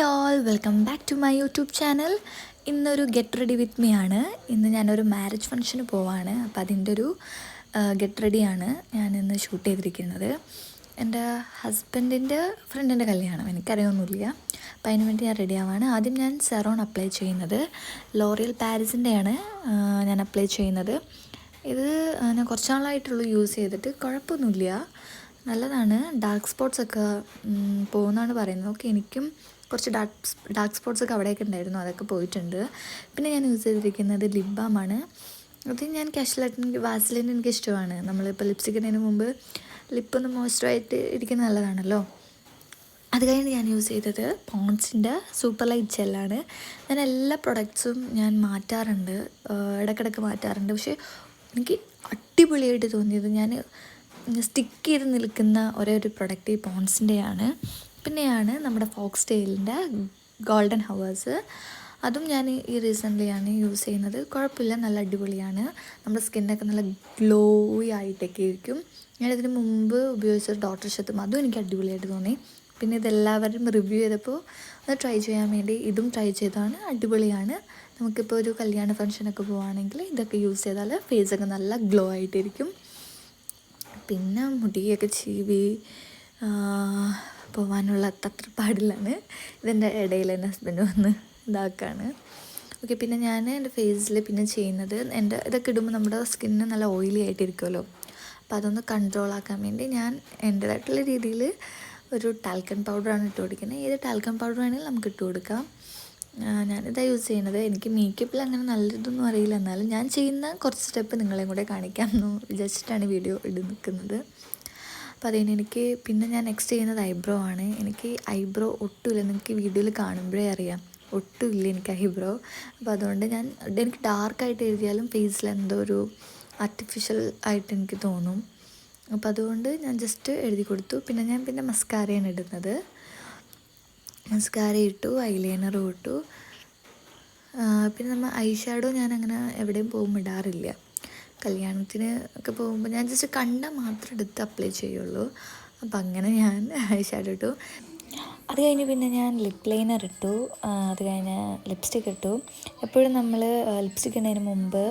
All welcome back to my YouTube channel. ഇന്നൊരു get ready with me ആണ്. ഇന്ന് ഞാനൊരു മാരേജ് ഫംഗ്ഷന് പോവാണ്. അപ്പോൾ അതിൻ്റെ ഒരു ഗെറ്റ് റെഡിയാണ് ഞാനിന്ന് ഷൂട്ട് ചെയ്തിരിക്കുന്നത്. എൻ്റെ ഹസ്ബൻഡിൻ്റെ ഫ്രണ്ടിൻ്റെ കല്യാണം, എനിക്കറിയൊന്നുമില്ല. അപ്പോൾ അതിന് വേണ്ടി ഞാൻ റെഡി ആവാണ്. ആദ്യം ഞാൻ സെറോൺ അപ്ലൈ ചെയ്യുന്നത് ലോറിയൽ പാരീസിൻ്റെയാണ് ഞാൻ അപ്ലൈ ചെയ്യുന്നത്. ഇത് ഞാൻ കുറച്ച് നാളായിട്ടുള്ളൂ യൂസ് ചെയ്തിട്ട്, കുഴപ്പമൊന്നുമില്ല, നല്ലതാണ്. ഡാർക്ക് സ്പോട്ട്സ് ഒക്കെ പോകുന്നതാണ് പറയുന്നത്. ഓക്കെ, എനിക്കും കുറച്ച് ഡാർക്ക് സ്പോട്ട്സ് ഒക്കെ അവിടെയൊക്കെ ഉണ്ടായിരുന്നു, അതൊക്കെ പോയിട്ടുണ്ട്. പിന്നെ ഞാൻ യൂസ് ചെയ്തിരിക്കുന്നത് ലിപ് ബാമാണ്. അത് ഞാൻ കാഷ്വലായിട്ട്, എനിക്ക് വാസലിൻ എനിക്ക് ഇഷ്ടമാണ്. നമ്മളിപ്പോൾ ലിപ്സ്റ്റിക് ഇടുന്നതിന് മുമ്പ് ലിപ്പൊന്ന് മോയ്സ്ചറായിട്ട് ഇരിക്കുന്നത് നല്ലതാണല്ലോ. അത് കഴിഞ്ഞ് ഞാൻ യൂസ് ചെയ്തത് പോൺസിൻ്റെ സൂപ്പർ ലൈറ്റ് ജെല്ലാണ്. ഞാൻ എല്ലാ പ്രൊഡക്ട്സും ഞാൻ മാറ്റാറുണ്ട്, ഇടയ്ക്കിടയ്ക്ക് മാറ്റാറുണ്ട്. പക്ഷേ എനിക്ക് അടിപൊളിയായിട്ട് തോന്നിയത്, ഞാൻ സ്റ്റിക്ക് ചെയ്ത് നിൽക്കുന്ന ഒരേ ഒരു പ്രൊഡക്റ്റ് ഈ പോൺസിൻ്റെയാണ്. പിന്നെയാണ് നമ്മുടെ ഫോക്സ് ടെയിലിൻ്റെ ഗോൾഡൻ ഹവേഴ്സ്. അതും ഞാൻ ഈ റീസെൻ്റ്ലിയാണ് യൂസ് ചെയ്യുന്നത്. കുഴപ്പമില്ല, നല്ല അടിപൊളിയാണ്. നമ്മുടെ സ്കിന്നൊക്കെ നല്ല ഗ്ലോയി ആയിട്ടൊക്കെ ഇരിക്കും. ഞാനിതിന് മുമ്പ് ഉപയോഗിച്ച ഡോക്ടർ ഷത്തും അതും എനിക്ക് അടിപൊളിയായിട്ട് തോന്നി. പിന്നെ ഇതെല്ലാവരും റിവ്യൂ ചെയ്തപ്പോൾ അത് ട്രൈ ചെയ്യാൻ വേണ്ടി ഇതും ട്രൈ ചെയ്തതാണ്. അടിപൊളിയാണ്. നമുക്കിപ്പോൾ ഒരു കല്യാണ ഫംഗ്ഷനൊക്കെ പോവുകയാണെങ്കിൽ ഇതൊക്കെ യൂസ് ചെയ്താൽ ഫേസൊക്കെ നല്ല ഗ്ലോ ആയിട്ടിരിക്കും. പിന്നെ മുടിയൊക്കെ ചീവി പോകാനുള്ള തത്രപ്പാടിലാണ്. ഇതിൻ്റെ ഇടയിൽ എൻ്റെ ഹസ്ബൻഡ് വന്ന് ഇതാക്കാണ്. ഓക്കെ, പിന്നെ ഞാൻ എൻ്റെ ഫേസിൽ പിന്നെ ചെയ്യുന്നത്, ഇതൊക്കെ ഇടുമ്പോൾ നമ്മുടെ സ്കിന്ന് നല്ല ഓയിലി ആയിട്ടിരിക്കുമല്ലോ. അപ്പോൾ അതൊന്ന് കൺട്രോൾ ആക്കാൻ വേണ്ടി ഞാൻ എൻ്റേതായിട്ടുള്ള രീതിയിൽ ഒരു ടാൽക്കൺ പൗഡറാണ് ഇട്ട് കൊടുക്കുന്നത്. ഏത് ടാൽക്കൺ പൗഡർ വേണമെങ്കിലും നമുക്ക് ഇട്ട് കൊടുക്കാം. ഞാനിതാണ് യൂസ് ചെയ്യുന്നത്. എനിക്ക് മേക്കപ്പിൽ അങ്ങനെ നല്ലതൊന്നും അറിയില്ല, എന്നാലും ഞാൻ ചെയ്യുന്ന കുറച്ച് സ്റ്റെപ്പ് നിങ്ങളെയും കൂടെ കാണിക്കാമെന്ന് വിചാരിച്ചിട്ടാണ് വീഡിയോ നിൽക്കുന്നത്. അപ്പോൾ അതിന് എനിക്ക് പിന്നെ ഞാൻ നെക്സ്റ്റ് ചെയ്യുന്നത് ഐബ്രോ ആണ്. എനിക്ക് ഐബ്രോ ഒട്ടുമില്ല, നിങ്ങൾക്ക് വീഡിയോയിൽ കാണുമ്പോഴേ അറിയാം, ഒട്ടുമില്ല എനിക്ക് ഐബ്രോ. അപ്പോൾ അതുകൊണ്ട് എനിക്ക് ഡാർക്കായിട്ട് എഴുതിയാലും ഫേസിൽ എന്തോ ഒരു ആർട്ടിഫിഷ്യൽ ആയിട്ട് എനിക്ക് തോന്നും. അപ്പോൾ അതുകൊണ്ട് ഞാൻ ജസ്റ്റ് എഴുതി കൊടുത്തു. പിന്നെ മസ്കാരയാണ് ഇടുന്നത്. മസ്കാര ഇട്ടു, ഐലൈനറും ഇട്ടു. പിന്നെ നമ്മൾ ഐ ഷാഡോ ഞാൻ അങ്ങനെ എവിടെയും പോകുമ്പോൾ ഇടാറില്ല. കല്യാണത്തിന് ഒക്കെ പോകുമ്പോൾ ഞാൻ ജസ്റ്റ് കണ്ടാൽ മാത്രം എടുത്ത് അപ്ലൈ ചെയ്യുള്ളൂ. അപ്പോൾ അങ്ങനെ ഞാൻ ഐ ഷാഡോ ഇട്ടു. അത് കഴിഞ്ഞ് പിന്നെ ഞാൻ ലിപ്പ് ലൈനർ ഇട്ടു. അത് കഴിഞ്ഞ് ലിപ്സ്റ്റിക് ഇട്ടു. എപ്പോഴും നമ്മൾ ലിപ്സ്റ്റിക് ഇടുന്നതിന് മുമ്പ്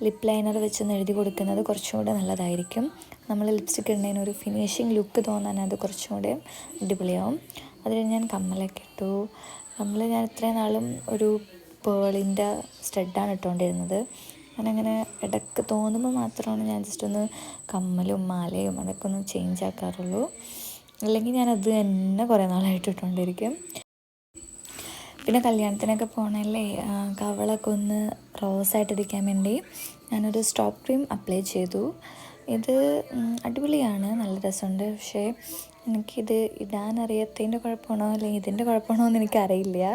ലിപ്പ് ലൈനർ വെച്ചൊന്ന് എഴുതി കൊടുക്കുന്നത് കുറച്ചും കൂടെ നല്ലതായിരിക്കും. നമ്മൾ ലിപ്സ്റ്റിക് ഇടുന്നതിന് ഒരു ഫിനിഷിങ് ലുക്ക് തോന്നാൻ അത് കുറച്ചും കൂടെ അടിപൊളിയാവും. അതിൽ ഞാൻ കമ്മലൊക്കെ ഇട്ടു. ഞാൻ ഇത്രയും നാളും ഒരു പേളിൻ്റെ സ്റ്റഡാണ് ഇട്ടുകൊണ്ടിരുന്നത്. ഞാനങ്ങനെ ഇടയ്ക്ക് തോന്നുമ്പോൾ മാത്രമാണ് ഞാൻ ജസ്റ്റ് ഒന്ന് കമ്മലും മാലയും അതൊക്കെ ഒന്ന് ചേഞ്ച് ആക്കാറുള്ളൂ. അല്ലെങ്കിൽ ഞാനത് തന്നെ കുറേ നാളായിട്ട് ഇട്ടുകൊണ്ടിരിക്കും. പിന്നെ കല്യാണത്തിനൊക്കെ പോകണമല്ലേ, കവളൊക്കെ ഒന്ന് റോസായിട്ടിരിക്കാൻ വേണ്ടി ഞാനൊരു സ്റ്റോപ്പ് ക്രീം അപ്ലൈ ചെയ്തു. ഇത് അടിപൊളിയാണ്, നല്ല രസമുണ്ട്. പക്ഷേ എനിക്കിത് ഇടാനറിയാത്തതിൻ്റെ കുഴപ്പമാണോ അല്ലെങ്കിൽ ഇതിൻ്റെ കുഴപ്പമാണോ എന്ന് എനിക്കറിയില്ല.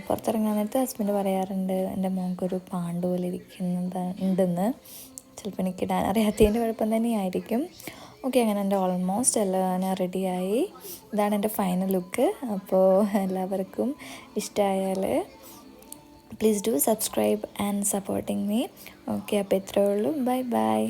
പുറത്തിറങ്ങാൻ നേരത്ത് ഹസ്ബൻഡ് പറയാറുണ്ട് എൻ്റെ മോൾക്കൊരു പാണ്ട് പോലെ ഉണ്ടെന്ന്. ചിലപ്പോൾ എനിക്ക് ഇടാൻ അറിയാത്തതിൻ്റെ കുഴപ്പം തന്നെയായിരിക്കും. ഓക്കെ, അങ്ങനെ എൻ്റെ ഓൾമോസ്റ്റ് എല്ലാം ഞാൻ റെഡിയായി. ഇതാണ് എൻ്റെ ഫൈനൽ ലുക്ക്. അപ്പോൾ എല്ലാവർക്കും ഇഷ്ടമായാൽ please do subscribe and supporting me. Okay, അപ്പോൾ ഇത്രയേ ഉള്ളൂ. Bye bye.